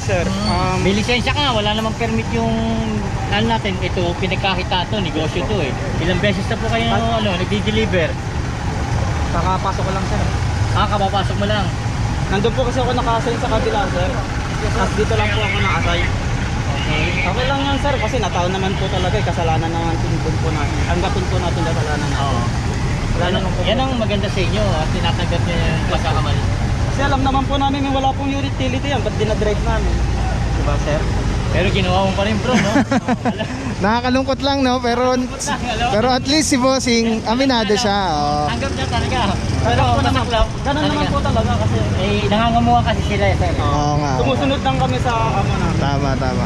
sir. May lisensya ka nga, wala namang permit yung ano natin, ito, pinagkakita to, negosyo to eh. Ilang beses na po kayo nagdi-deliver? Kakapasok ko lang, sir. Kabapasok mo lang. Nandun po kasi ako naka-assign sa kabila, sir. Tapos dito lang po ako na-assign. Okay. Okay lang yan, sir, kasi nataon naman po talaga, kasalanan naman po natin. Tanggapin po natin kasalanan natin. Oo. Wala naman po. Yan ang maganda sa inyo at tinatanggap niyo yung pagkakamali. Kasi alam naman po namin may wala pong utility yan, ba't dinadrive namin? Diba, sir? Pero ginawa mo pa rin bro, no? Nakakalungkot lang, no? Pero at least si Bossing, aminado siya. Oh. Tanggap niya talaga. Pero masaklap. Ganun naman po talaga kasi. Nangangamuha kasi sila eh, sir. Oo nga. Sumusunod lang kami sa namin. Tama.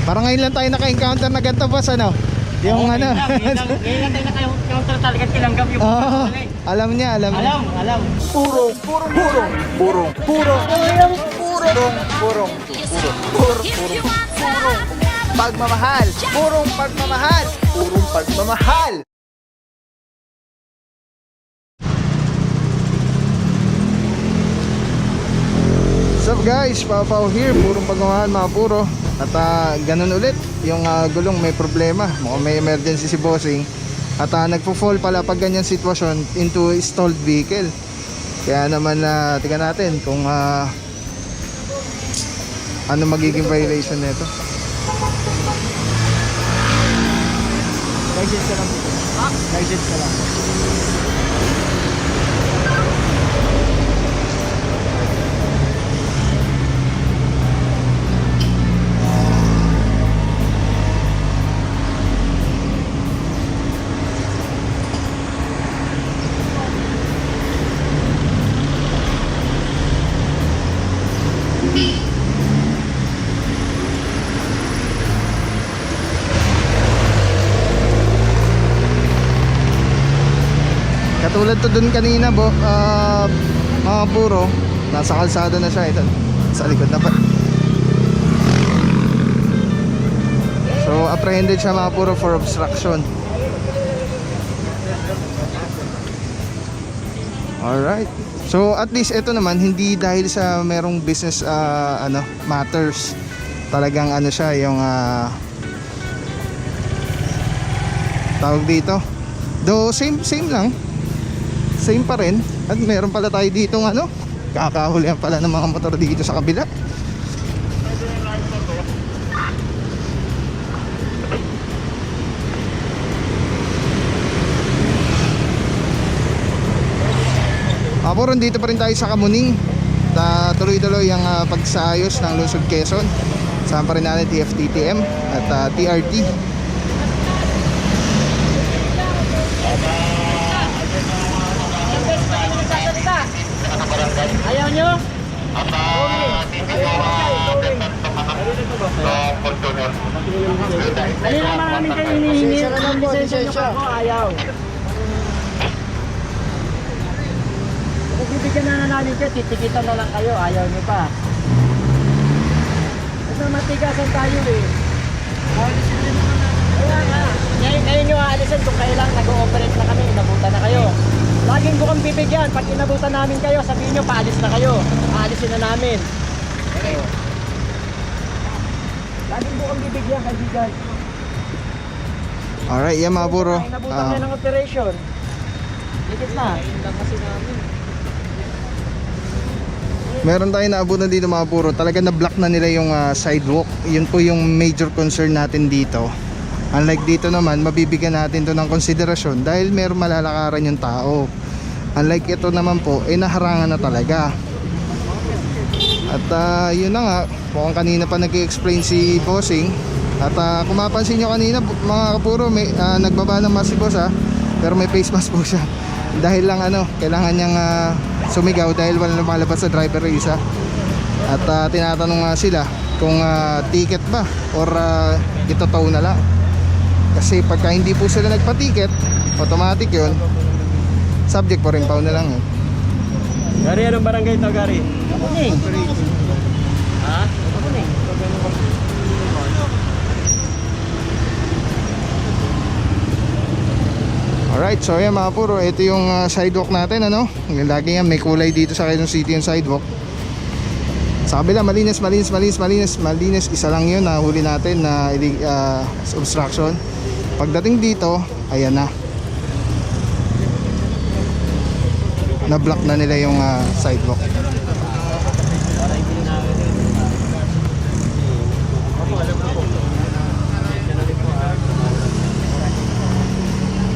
Parang ngayon lang tayo naka-encounter na ganito, boss, ano? Yung Oo, ano. Ngayon lang tayo naka-counter talaga tinanggap yung Oo, alam niya. Alam. Pagmamahal. Purong pagmamahal. What's up guys, Pao here, purong pagmamahal mga puro. At ganun ulit, yung gulong may problema, mukhang may emergency si Bossing. At nagpo-fall pala pag ganyan sitwasyon into stalled vehicle. Kaya naman tingnan natin kung ano magiging violation nito. License ka lang. License ka lang. Katulad to dun kanina mga puro, nasa kalsada na siya ito. Sa likod na pa. So apprehended siya mga puro for obstruction. Alright. So at least ito naman hindi dahil sa merong business matters. Talagang siya yung tawag dito. Though same lang. Same pa rin. At meron pala tayo dito kakahulihan pala ng mga motor dito sa kabila. Puro dito pa rin tayo sa Kamuning. Tuloy-tuloy ang pagsaayos ng Lungsod Quezon. Saan pa rin natin TFTTM at TRT. Ayaw nyo? Ano naman namin kayo hinihingi? Lisensya nyo ka ko, ayaw. Kung bibigyan na namin kayo, titikitan na lang kayo, ayaw nyo pa. Kasi matigasan tayo eh. Kaya nga, ngayon nyo aalisin kung kailan nag-ooperate na kami, inabutan na kayo. Laging bukang bibigyan, pag inabutan namin kayo, sabihin nyo, paalis na kayo. Aalisin na namin. Laging bukang bibigyan, kaibigan. Alright, yan mga puro. Inabutan na ng operation. Dikit na. Meron tayong naabutan dito mga puro. Talaga na-block na nila yung sidewalk. Yun po yung major concern natin dito. Unlike dito naman, mabibigyan natin to ng konsiderasyon dahil meron malalakaran yung tao. Unlike ito naman po, naharangan na talaga. At yun na nga, mukhang kanina pa nag-explain si Bossing. At kung mapansin nyo kanina mga kapuro, nagbaba ng mask si Boss pero may face mask po siya. Dahil lang kailangan niyang sumigaw dahil wala lumalabas sa driver isa. At tinatanong nga sila kung ticket ba or itotow na lang. Kasi pagka hindi po sila nagpa-ticket, automatic yun, subject po rin, na lang Gary, anong barangay ito, Gary? Kamuning. Ha? Kamuning. Alright, so yan mga puro, ito yung sidewalk natin Lagi nga may kulay dito sa Quezon City yung sidewalk. Sa kabila, malinis. Isa lang yun na huli natin na obstruction. Pagdating dito, ayan na. Na-block na nila yung sidewalk.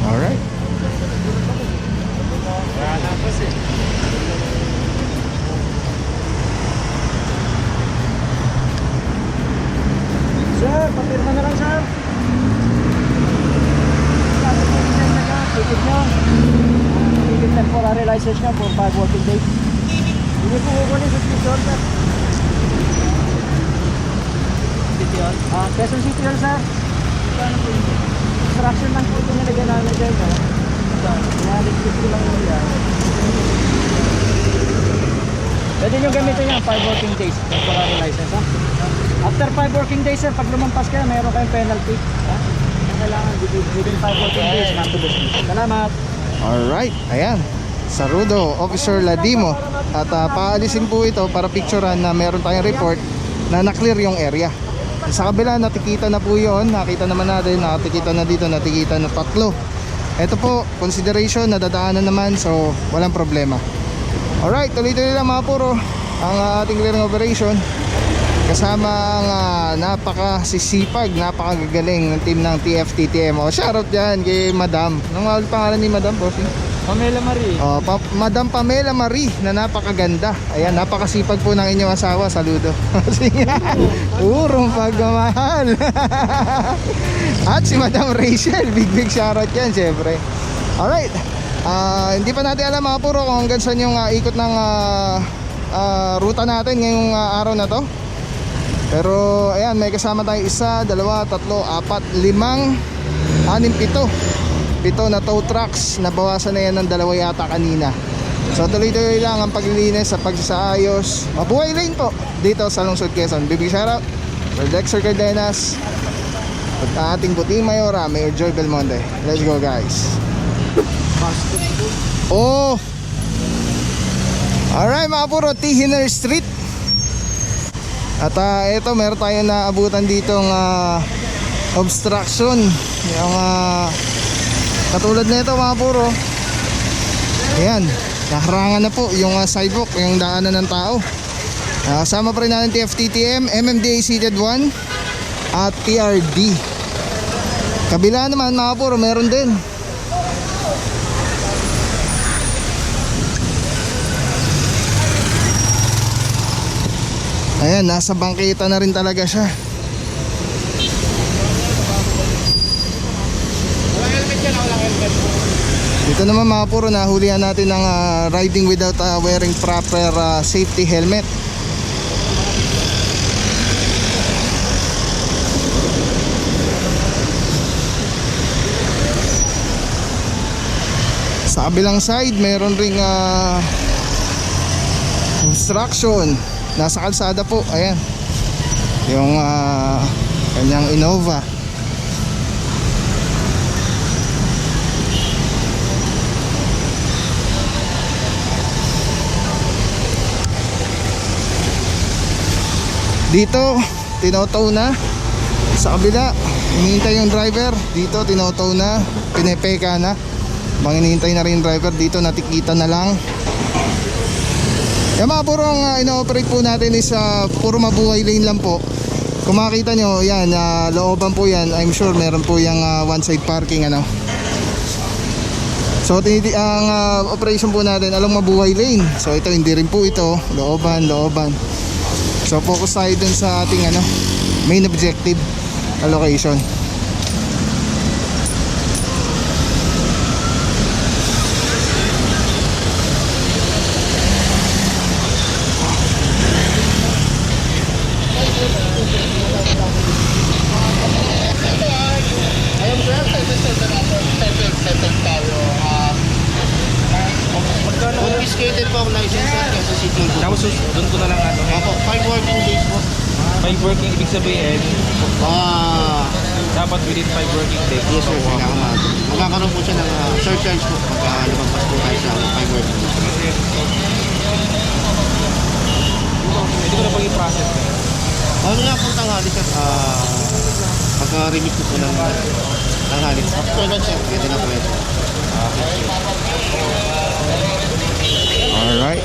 Alright. Sir, papirma na lang, sir. Ticket nyo. Ticket temporary license nyo for 5 working days. Hindi po kukunin sa Quezon, sir. City Hall. Quezon City Hall, sir. Instruction lang po ito nilagyan namin dyan, no? Kaya restrict ko lang yun yan. Pwede nyo gamitin yan, 5 working days. Temporary license, ha? After 5 working days, sir, pag lumampas ka, mayroon kayong penalty. Ha? Kailangan within 5 working days, not to business. Salamat. Alright, ayan. Sarudo, Officer Ladimo. At paalisin po ito para picturean na meron tayong report na na-clear yung area. Sa kabila, natikita na po yun. Nakita naman natin, natikita na dito, natikita na 3. Ito po, consideration, nadadaanan naman, so walang problema. Alright, tuloy-tuloy lang mga puro ang ating clearing operation. Kasama ang napakasisipag, napakagagaling ng team ng TFTTM. O, shoutout dyan kay Madam. Anong pangalan ni Madam, bossing? Pamela Marie. Oh, Madam Pamela Marie na napakaganda. Ayan, napakasipag po ng inyong asawa. Saludo. Purong pagmamahal. At si Madam Rachel, big shoutout yan, syempre. Alright. Hindi pa natin alam mga puro kung hanggang saan yung ikot ng ruta natin ngayong araw na to. Pero ayan, may kasama tayong 1, 2, 3, 4, 5, 6, 7 na tow trucks. Nabawasan na yan ng 2 yata kanina. So tuloy-tuloy lang ang paglilinis sa pagsasaayos. Mabuhay lane po dito sa Lungsod Quezon. Big shoutout for Dexter Cardenas at ating puting mayora, Mayor Joy Belmonte. Let's go, guys. Oh, alright mga puro, Tihiner Street. At ito, meron tayo na abutan ditong obstruction. Yung katulad na ito mga puro. Ayan, nakarangan na po yung sidewalk, yung daanan ng tao. Kasama pa rin natin TFTTM, MMDA Seated 1 at PRD. Kabila naman mga puro, meron din. Ayan, nasa bangkita na rin talaga siya. Dito naman mga puro, nahulihan natin ng riding without wearing proper safety helmet. Sa kabilang side, meron ring obstruction. Nasa kalsada po, ayan. Yung kanyang Innova. Dito, tinotow na. Sa kabila, hinihintay yung driver. Dito, tinotow na. Pinepeka na. Bang hinihintay na rin yung driver. Dito, natikita na lang. Yung mga purong ino-operate po natin is puro mabuhay lane lang po. Kung makikita nyo, yan, looban po yan. I'm sure meron po yung one side parking, ano. So ang operation po natin along mabuhay lane. So ito, hindi rin po ito, looban. So focus tayo dun sa ating main objective location. Confiscated po ang license at Quezon City. Tapos doon ko na lang Opo, 5 working days po. 5 working, ibig sabihin, dapat within 5 working days. Yes sir, kailangan magkakaroon po siya ng surcharge po pagka lumagpas po tayo sa 5 working days. Pwede ko na pag i-process. Ano nga po tanghali sir? Pagka-remit ko po ng tanghali. After lunch sir, pwede na po yun. Alright.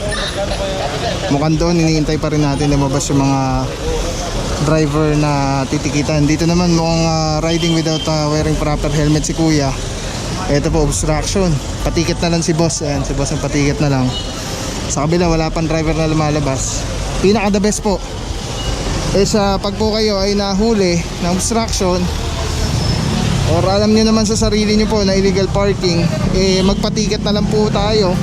Mukhang doon, iniintay pa rin natin lumabas yung mga driver na titikitan. Dito naman mukhang riding without wearing proper helmet si kuya. Ito po, obstruction. Patikit na lang si boss. Ayan, si boss ang patikit na lang. Sa kabila, wala pang driver na lumalabas. Pinaka the best po sa pag po kayo ay nahuli ng obstruction or alam nyo naman sa sarili nyo po na illegal parking, magpatiket na lang po tayo.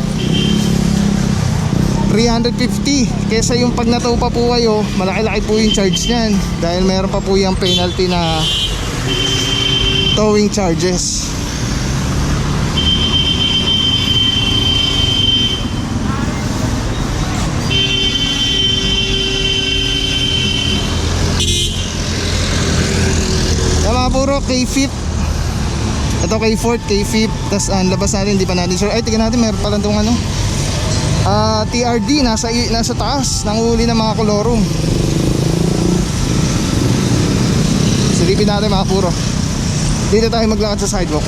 350 kesa yung pag nataw pa po kayo, malaki-laki po yung charge nyan dahil meron pa po yung penalty na towing charges. Mga puro K-Fit. Ito K-Fort, K-Fit. Tapos labas natin, hindi pa natin sure. Ay, tignan natin, meron pala itong ano TRD, nasa taas nanguhuli ng mga kolorum. Silipin natin mga puro. Dito tayo maglakad sa sidewalk.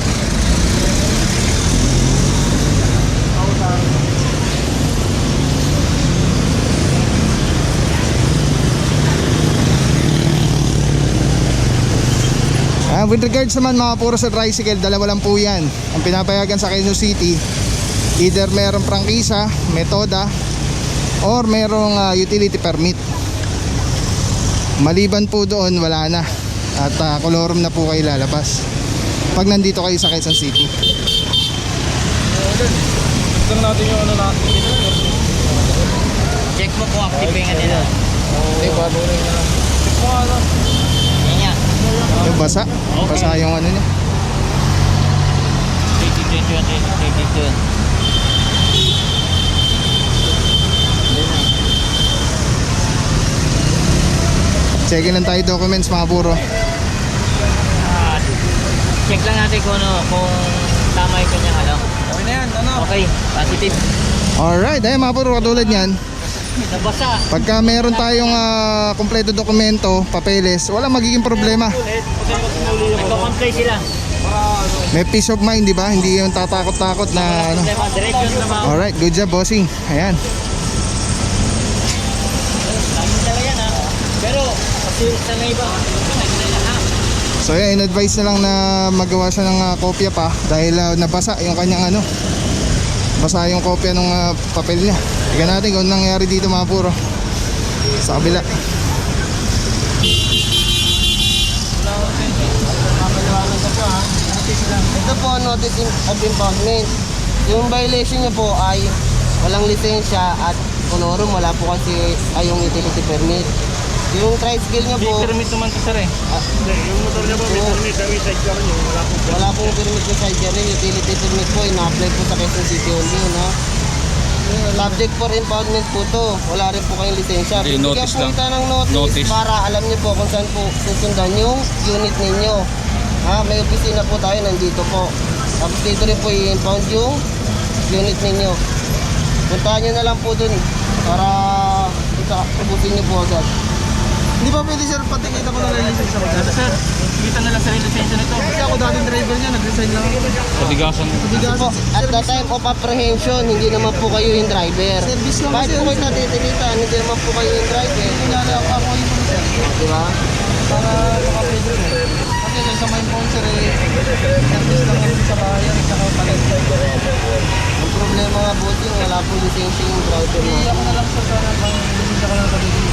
With regards naman mga puro sa tricycle, dalawa lang po yan ang pinapayagan sa Quezon City. Either merong prangkisa, metoda, or merong utility permit. Maliban po doon, wala na. At kolorum na po kayo lalabas pag nandito kayo sa Quezon City. Tignan natin yung ano natin. Check mo kung active yung nila. Check mo ano. Yung basa? Basa yung ano niya. 22. Checkin lang tayo documents mga puro. Check lang natin kung tama yung kanyang ano. Okay na yan, ano? Okay, positive. Alright, ayun mga puro, katulad yan. Nabasa. Pagka meron tayong kompleto dokumento, papeles, walang magiging problema. Nagko-comply sila. May peace of mind, di ba? Hindi yung tatakot-takot na ano. Direction naman. Alright, good job bossing. Ayan. Dala yan ha. Pero, kasi sa may iba, So yan, in-advise na lang na magawa siya ng kopya pa dahil nabasa yung kanyang ano. Basa yung kopya ng papel niya. Tignan natin kung nangyari dito mga puro. Sa kabila. Ito po notice of impoundment. Yung violation niyo po ay walang lisensya at kolorum, wala po kasi yung utility permit. Yung tricycle niyo po, Permit naman to sir eh. Yung motor niya po, may permit, may sidecar niyo. wala pong permit yung sidecar rin. Utility permit po, ina-apply po sa Quezon City only, no? Subject for impoundment po to. Wala rin po kayong lisensya. Hindi, Bigyan notice po lang. kita ng notice para alam niyo po kung saan po susundan yung unit ninyo. May opisina po tayo, nandito po. Tapos dito rin po i-impound yung unit ninyo. Puntahan nyo na lang po dun para tubusin nyo po agad. Hindi ba pwede sir, patikita ko na lang lisensya ko? Ito sir, kita na lang sir yung lisensya nito. Kasi ako dating driver niya, nag-resign lang ako. Padigasan. Kasi po, at the time of apprehension, hindi naman po kayo yung driver. Service lang Bakit kasi, po kayo natitilitan? Hindi naman po kayo yung driver. Kunyari ako yung mga sir. Di ba? Para makapwede ko. Kasi sa may phone sir service lang kasi sa bahay at saka palit. Ang problema nga po din, wala po lisensya yung driver Hindi na. ako na lang sir para pang lisensya ko na pag-ibig.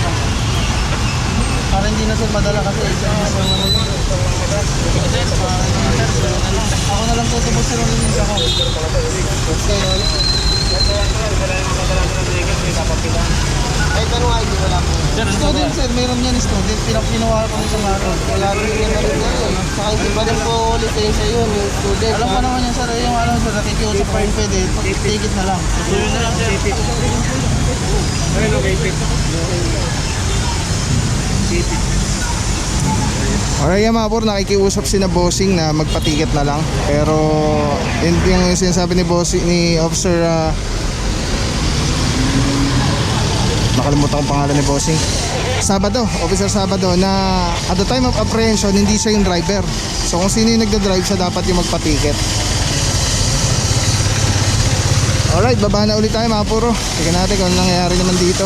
Para hindi na sir madala kasi service lang naman yun. Ako na lang tutubos sir ang lisensya ko. Kasi yun, kahit anong ID wala po. Student sir, meron yan student. Pinakuha ko sa araw. Wala rin naman rin yan. Saka hindi pa rin po lisensya yun, yung student. Alam ko naman yan sir, yung ano sir, nakikiusap ko kung pwede, tigit na lang. Yun na lang sir. Ayun, okay, Alright yan mga puro, nakikiusap si na bossing na magpatiket na lang. Pero yung sinasabi ni bossing, ni officer Nakalimutan ko pangalan ni Bossing. Sabado, Officer Sabado, na at the time of apprehension, hindi siya yung driver. So kung sino yung nagda-drive, siya dapat yung magpa-ticket. Alright, baba na ulit tayo mga puro. Tingnan natin kung ano nangyayari naman dito.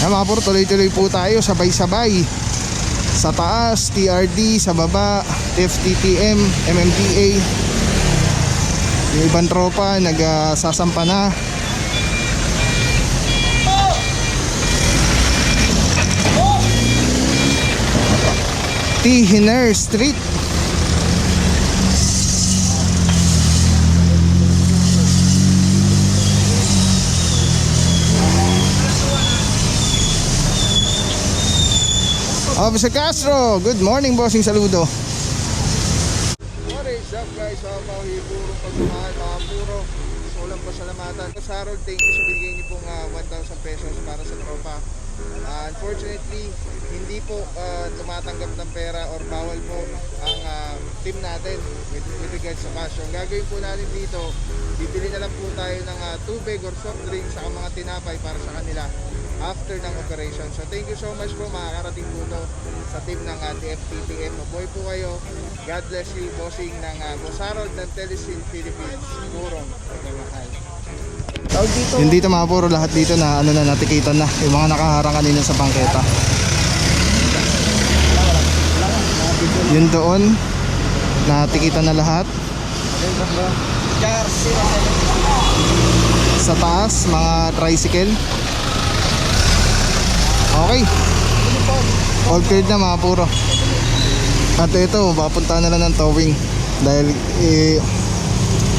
Ayan mga puro, tuloy-tuloy po tayo, sabay-sabay. Sa taas, TRD, sa baba, FTTM, MMDA. Yung ibang tropa, nagsasampa na. Hiner Street. Officer Castro, good morning, bossing, saludo. What is up guys, purong pagmamahal, mga puro. So walang pasalamatan. Sa Harold, thank you sa binigay niyo pong 1,000 pesos para sa tropa. Unfortunately, hindi po tumatanggap ng pera or bawal po ang team natin with regards sa cash. Ang gagawin po natin dito, bibili na lang po tayo ng tubig or soft drinks sa mga tinapay para sa kanila after ng operation. So thank you so much po, makakarating po to sa team ng TFTTM. Mabuhay po kayo. God bless you, bossing ng Boss Harold ng Telesin Philippines. Purong pagmamahal. Yung dito mga puro, lahat dito na ano na natikitan na yung mga nakaharang kanina sa bangketa. Yun doon natikitan na lahat. Sa taas mga tricycle. Okay, all cleared na mga puro. At ito, papunta na lang ng towing dahil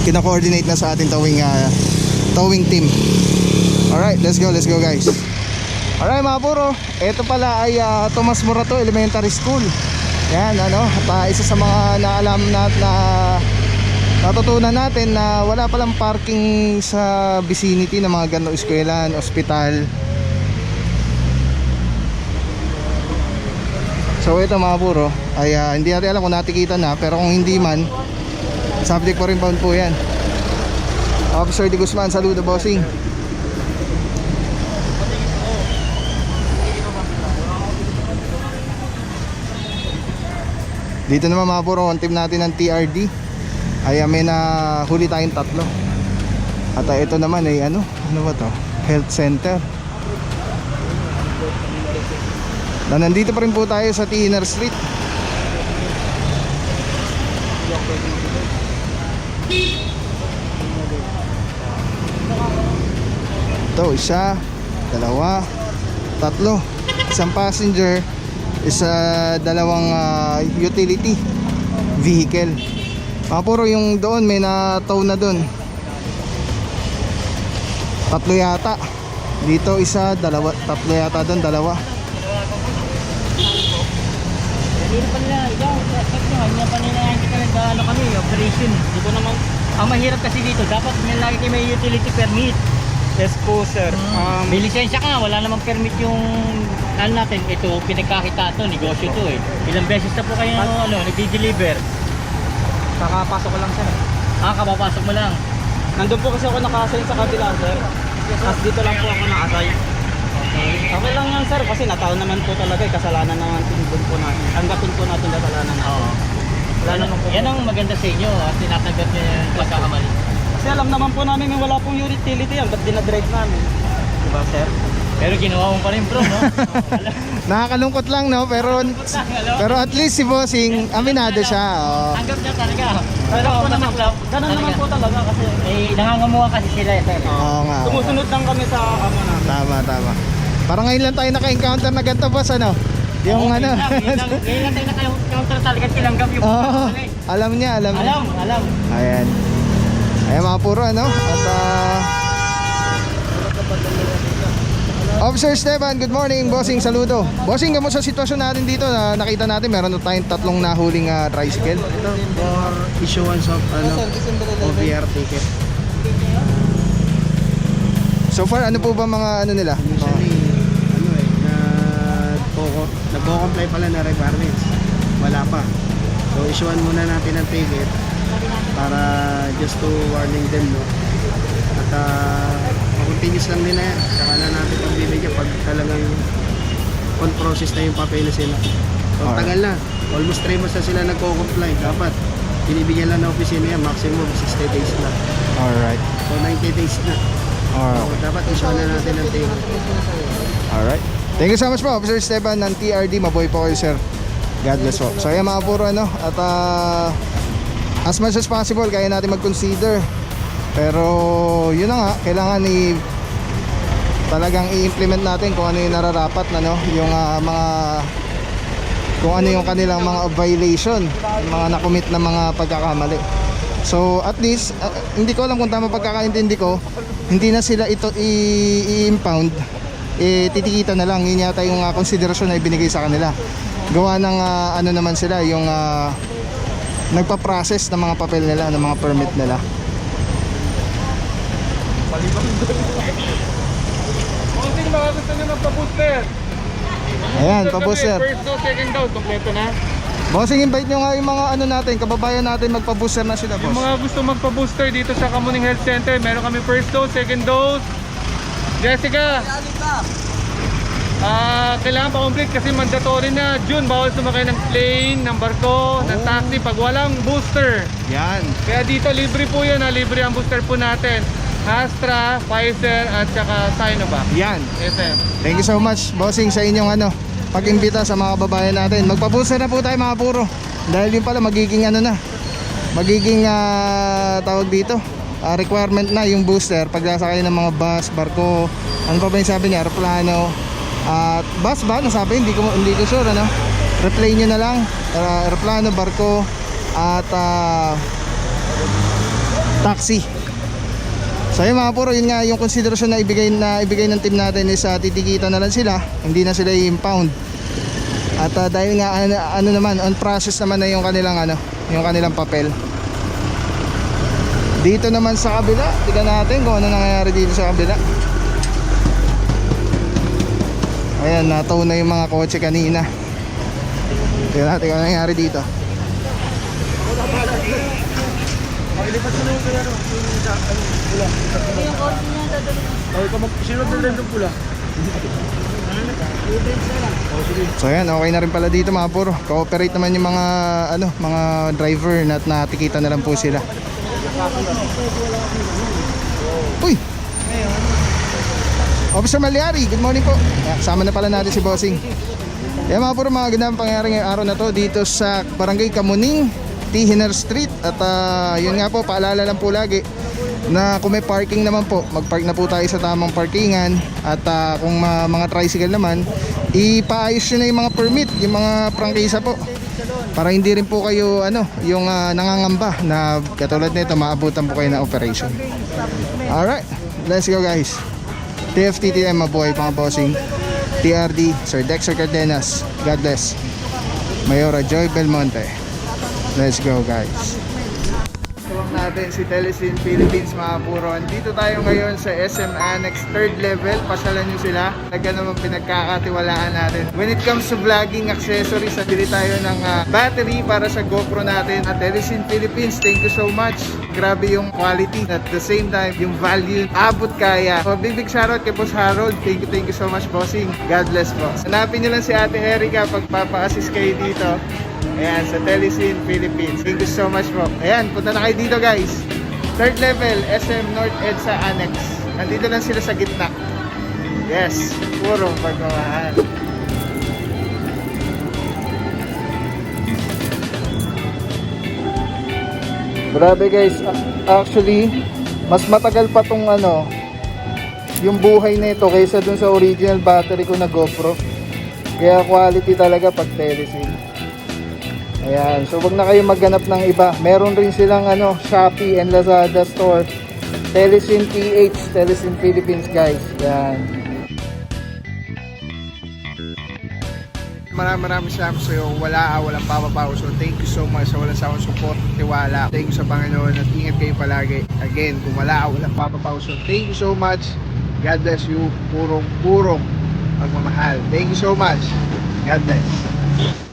kina-coordinate na sa ating towing team. Alright, let's go guys. Alright mga puro, ito pala ay Tomas Morato Elementary School. Yan ano, at isa sa mga naalam na natutunan natin na wala palang parking sa vicinity ng mga ganong eskwelahan, ospital. So ito mga puro ay hindi natin alam kung natikitan na, pero kung hindi man, subject for impound po yan. Officer De Guzman, saludo bossing. Dito naman mga puro, ang team natin ng TRD ay may nahuli tayong 3. At ito naman ay ano ba to? Health center. Na nandito pa rin po tayo sa Hiner Street. Ito, 1, 2, 3. Isang passenger, dalawang utility vehicle. Puro yung doon, may na-tow na doon. 3 yata. Dito 1, 2, 3 yata doon, 2. Hindi pa nila, hindi pa nila ano kami, operation. Hindi ko naman, ang mahirap kasi dito, dapat may utility permit. Yes po sir. May lisensya ka, wala namang permit yung ano natin, ito, pinagkakita to, negosyo to eh. Ilang beses na po kayo nagdi-deliver. Kakapasok ko lang sir. Kabapasok mo lang. Nandun po kasi ako naka-assign sa kabila sir. Tapos dito lang po ako naka-assign. Okay lang yan sir, kasi nataon naman po talaga kasalanan naman tinipon po natin. Tanggapin po natin kasalanan natin. Oo. Wala naman po. Yan ang maganda sa inyo, at tinatanggap niyo yung pagkakamali. Kasi alam naman po namin may wala pong utility yan, ba't dinadrive namin? Diba sir? Pero ginawa mo pa rin bro, no? Nakakalungkot lang no, pero at least si bossing aminado siya. Oh. Tanggap niya talaga. Pero po naman, ganun naman po talaga kasi nangangamuha kasi sila sir. Oo nga. sumusunod lang kami sa amo namin. Tama. Parang ngayon lang tayo naka-encounter na ganito boss ano. Yung ano. Ngayon lang tayo naka-counter talaga tinanggap yung Alam niya. Alam. Ayan mga puro ano. At Officer Esteban, good morning, bossing, saludo. Bossing, kamusta sitwasyon natin dito? Nakita natin meron na tayong 3 nahuling tricycle. Ito for issuance of OVR ticket. So far, ano po ba mga ano nila? Usually, nagko-comply pala na requirements. Wala pa. So, issuean muna natin ng ticket. para just to warning them, no? At continuous lang din na yan. Saka na natin pagbibigyan pag talagang on process na yung papeles sila. So, Alright. tagal na. Almost 3 months na sila nagko-comply. Dapat binibigyan lang ng opisina yan, maximum 60 days na. Alright. So 90 days na. So, Alright. dapat issue na natin ng tayo. Alright. Thank you so much po, Officer Esteban ng TRD. Mabuhay po kayo, sir. God bless po. So, ayan mga puro, ano, at as much as possible, kaya natin mag-consider. Pero, yun na nga, kailangan talagang i-implement natin kung ano yung nararapat na, no? Yung mga, kung ano yung kanilang mga violation, yung mga nakomit na mga pagkakamali. So, at least, hindi ko alam kung tama pagkakaintindi ko, hindi na sila ito i-impound, titikita na lang. Yun yata yung konsiderasyon na ibinigay sa kanila. Gawa ng ano naman sila, yung nagpa-process ng mga papel nila, ng mga permit nila. Konting baka gusto nyo magpa-booster. Ayan, pa-booster. First dose, second dose, kompleto na. Bossing, invite nyo nga yung mga ano natin, kababayan natin, magpa-booster na sila, Yung boss. mga gusto magpa-booster dito sa Kamuning Health Center, meron kami first dose, second dose. Jessica, kailangan pa-complete kasi mandatory na. June, bawal sumakay ng plane, ng barko, ng taxi pag walang booster. Yan. Kaya dito libre po yan, libre ang booster po natin. Astra, Pfizer, at saka Sinovac. Yan. SM. Thank you so much, bossing, sa inyong ano, pag-imbita sa mga kababayan natin. Magpa-booster na po tayo, mga puro. Dahil yun pala magiging ano na, magiging tawag dito, requirement na yung booster pag nasakay ng mga bus, barko, ano pa ba yung sabi niya, aeroplano, at bus ba? Nasabi, hindi ko sure, ano? Replay nyo na lang, aeroplano, barko, at taxi. So yun mga puro, yun nga yung konsiderasyon na ibigay ng team natin is titikita na lang sila, hindi na sila i-impound. At dahil nga ano naman, on process naman na yung kanilang yung kanilang papel. Dito naman sa kabila, tignan natin kung ano nangyayari dito sa kabila. Ayan, natow na yung mga kotse kanina. Tignan natin kung ano nangyayari dito. So ayan, okay na rin pala dito mga puro. Cooperate naman yung mga mga driver na natikita na lang po sila. Uy! Officer Malyari, good morning po. Kasama na pala natin si Bossing. Yan mga puro, mga gandang pangyayari ngayong araw na to dito sa Barangay Kamuning, Tihiner Street. At yun nga po, paalala lang po lagi na kung may parking naman po, mag-park na po tayo sa tamang parkingan. At kung mga tricycle naman, ipaayos nyo na yung mga permit, yung mga prangkisa po, para hindi rin po kayo yung nangangamba na katulad nito maabutan po kayo ng operation. Alright, let's go guys. TFTTM, mabuhay mga bossing. TRD, Sir Dexter Cardenas, God bless. Mayora Joy Belmonte. Let's go guys. Tuwang natin si Telesin Philippines mga puro. Dito tayo ngayon sa SM Annex 3rd level. Pasyalan nyo sila. Talaga naman pinagkakatiwalaan natin. When it comes to vlogging accessories, bili tayo ng battery para sa GoPro natin. At Telesin Philippines, thank you so much. Grabe yung quality. At the same time, yung value, abot kaya. So big shoutout kay Boss Harold. Thank you so much, bossing. God bless po. Hanapin nyo lang si Ate Erica pag papa-assist kayo dito. Ayan, sa Telesin Philippines. Thank you so much po. Ayan, punta na kayo dito guys. 3rd level, SM North EDSA Annex. Nandito lang sila sa gitna. Yes, puro pagmamahal. Grabe guys, actually, mas matagal pa tong yung buhay nito kaysa dun sa original battery ko na GoPro. Kaya quality talaga pag Telesin. Ayan, so wag na kayo maghanap ng iba. Meron rin silang Shopee and Lazada store. Telesin PH, Telesin Philippines guys. Ayan. Maraming salamat sa iyo. Walang papabaw. So thank you so much sa walang sawang support, tiwala. Thank you sa Panginoon at ingat kayo palagi. Again, kung walang papabaw. So thank you so much. God bless you. Purong pagmamahal. Thank you so much. God bless.